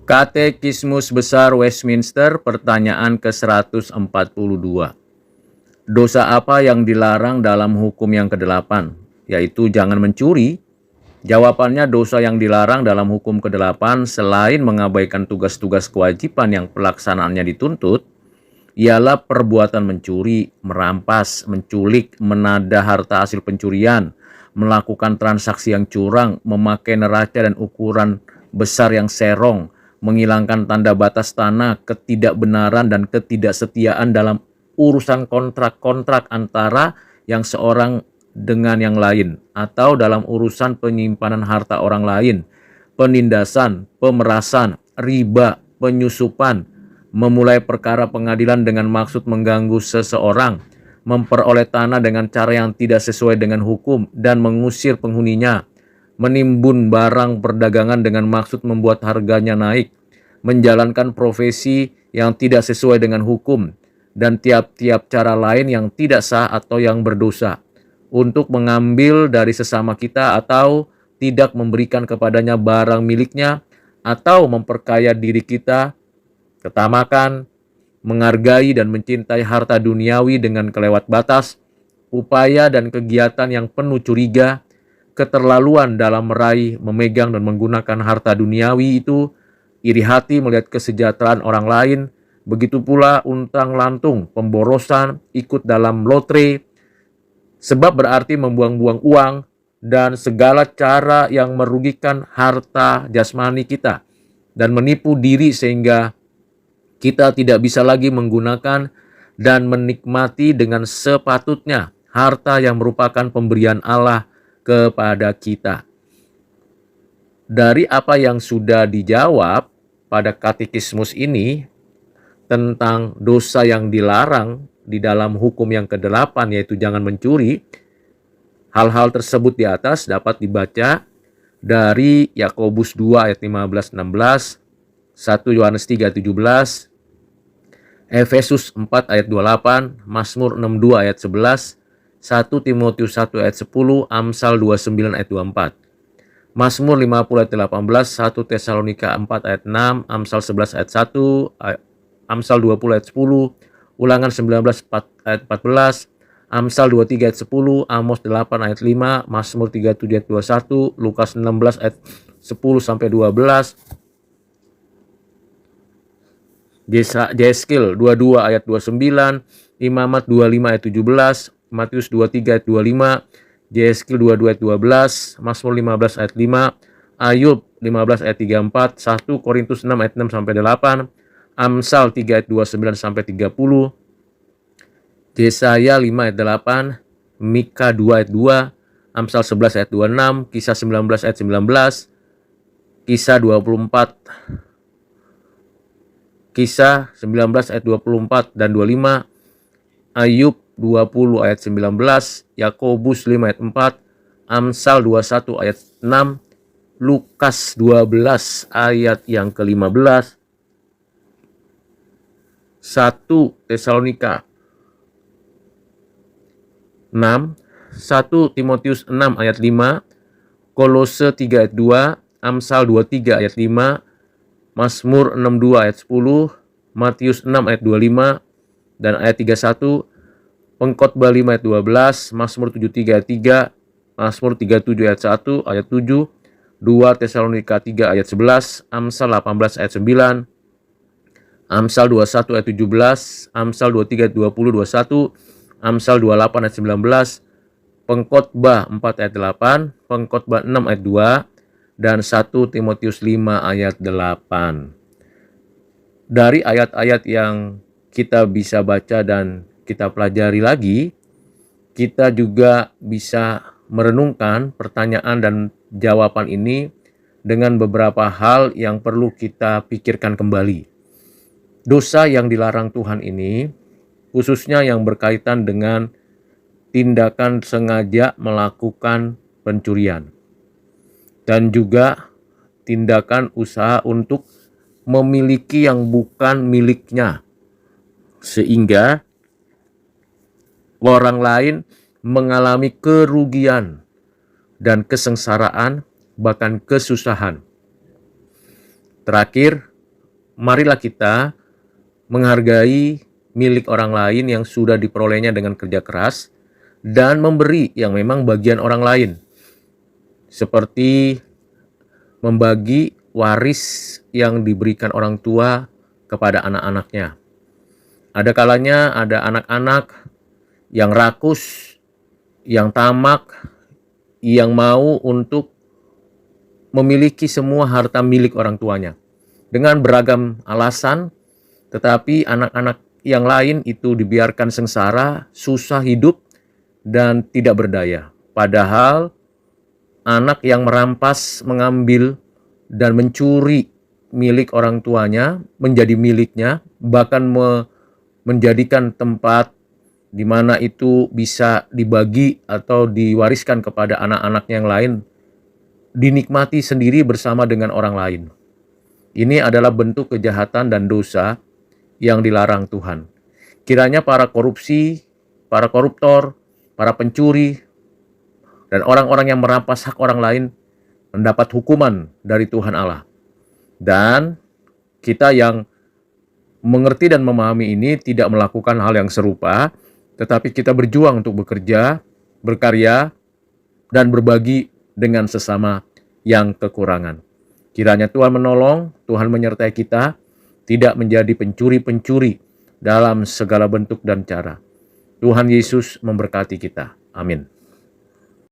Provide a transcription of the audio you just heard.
Katekismus Besar Westminster, pertanyaan ke-142. Dosa apa yang dilarang dalam hukum yang ke-8? Yaitu jangan mencuri. Jawabannya, dosa yang dilarang dalam hukum ke-8 selain mengabaikan tugas-tugas kewajiban yang pelaksanaannya dituntut, ialah perbuatan mencuri, merampas, menculik, menada harta hasil pencurian, melakukan transaksi yang curang, memakai neraca dan ukuran besar yang serong, menghilangkan tanda batas tanah, ketidakbenaran dan ketidaksetiaan dalam urusan kontrak-kontrak antara yang seorang dengan yang lain, atau dalam urusan penyimpanan harta orang lain, penindasan, pemerasan, riba, penyusupan, memulai perkara pengadilan dengan maksud mengganggu seseorang, memperoleh tanah dengan cara yang tidak sesuai dengan hukum dan mengusir penghuninya, menimbun barang perdagangan dengan maksud membuat harganya naik, menjalankan profesi yang tidak sesuai dengan hukum, dan tiap-tiap cara lain yang tidak sah atau yang berdosa, untuk mengambil dari sesama kita atau tidak memberikan kepadanya barang miliknya, atau memperkaya diri kita, ketamakan, menghargai dan mencintai harta duniawi dengan kelewat batas, upaya dan kegiatan yang penuh curiga, keterlaluan dalam meraih, memegang dan menggunakan harta duniawi itu, iri hati melihat kesejahteraan orang lain, begitu pula untang-lantung, pemborosan, ikut dalam lotre, sebab berarti membuang-buang uang, dan segala cara yang merugikan harta jasmani kita, dan menipu diri sehingga kita tidak bisa lagi menggunakan dan menikmati dengan sepatutnya harta yang merupakan pemberian Allah kepada kita. Dari apa yang sudah dijawab pada katekismus ini tentang dosa yang dilarang di dalam hukum yang ke-8, yaitu jangan mencuri, hal-hal tersebut di atas dapat dibaca dari Yakobus 2 ayat 15-16, 1 Yohanes 3 17, Efesus 4 ayat 28, Mazmur 62 ayat 11, 1 Timotius 1 ayat 10, Amsal 29 ayat 24, Mazmur 50 ayat 18, 1 Tesalonika 4 ayat 6, Amsal 11 ayat 1, Amsal 20 ayat 10, Ulangan 19 ayat 14, Amsal 23 ayat 10, Amos 8 ayat 5, Mazmur 37 ayat 21, Lukas 16 ayat 10 sampai 12, Yeskil 22 ayat 29, Imamat 25 ayat 17, Matius 23 ayat 25, Yeskil 22 ayat 12, Mazmur 15 ayat 5, Ayub 15 ayat 34, 1 Korintus 6 ayat 6 sampai 8, Amsal 3 ayat 29 sampai 30, Yesaya 5 ayat 8, Mika 2 ayat 2, Amsal 11 ayat 26, Kisah 19 ayat 19, Kisah 24, Kisah 19 ayat 24 dan 25, Ayub 20 ayat 19, Yakobus 5 ayat 4, Amsal 21 ayat 6, Lukas 12 ayat yang ke-15, 1 Tesalonika 6, 1 Timotius 6 ayat 5, Kolose 3 ayat 2, Amsal 23 ayat 5, Mazmur 62 ayat 10, Matius 6 ayat 25 dan ayat 31, Pengkhotbah 5 ayat 12, Mazmur 73 ayat 3, Mazmur 37 ayat 1, ayat 7, 2 Tesalonika 3 ayat 11, Amsal 18 ayat 9, Amsal 21 ayat 17, Amsal 23 ayat 20, 21, Amsal 28 ayat 19, Pengkhotbah 4 ayat 8, Pengkhotbah 6 ayat 2, dan 1 Timotius 5 ayat 8. Dari ayat-ayat yang kita bisa baca dan kita pelajari lagi, kita juga bisa merenungkan pertanyaan dan jawaban ini dengan beberapa hal yang perlu kita pikirkan kembali. Dosa yang dilarang Tuhan ini, khususnya yang berkaitan dengan tindakan sengaja melakukan pencurian, dan juga tindakan usaha untuk memiliki yang bukan miliknya, sehingga orang lain mengalami kerugian dan kesengsaraan, bahkan kesusahan. Terakhir, marilah kita menghargai milik orang lain yang sudah diperolehnya dengan kerja keras dan memberi yang memang bagian orang lain. Seperti membagi waris yang diberikan orang tua kepada anak-anaknya. Ada kalanya ada anak-anak yang rakus, yang tamak, yang mau untuk memiliki semua harta milik orang tuanya. Dengan beragam alasan, tetapi anak-anak yang lain itu dibiarkan sengsara, susah hidup, dan tidak berdaya. Padahal anak yang merampas, mengambil, dan mencuri milik orang tuanya menjadi miliknya, bahkan menjadikan tempat di mana itu bisa dibagi atau diwariskan kepada anak-anak yang lain, dinikmati sendiri bersama dengan orang lain. Ini adalah bentuk kejahatan dan dosa yang dilarang Tuhan. Kiranya para korupsi, para koruptor, para pencuri, dan orang-orang yang merampas hak orang lain mendapat hukuman dari Tuhan Allah. Dan kita yang mengerti dan memahami ini tidak melakukan hal yang serupa, tetapi kita berjuang untuk bekerja, berkarya, dan berbagi dengan sesama yang kekurangan. Kiranya Tuhan menolong, Tuhan menyertai kita, tidak menjadi pencuri-pencuri dalam segala bentuk dan cara. Tuhan Yesus memberkati kita. Amin.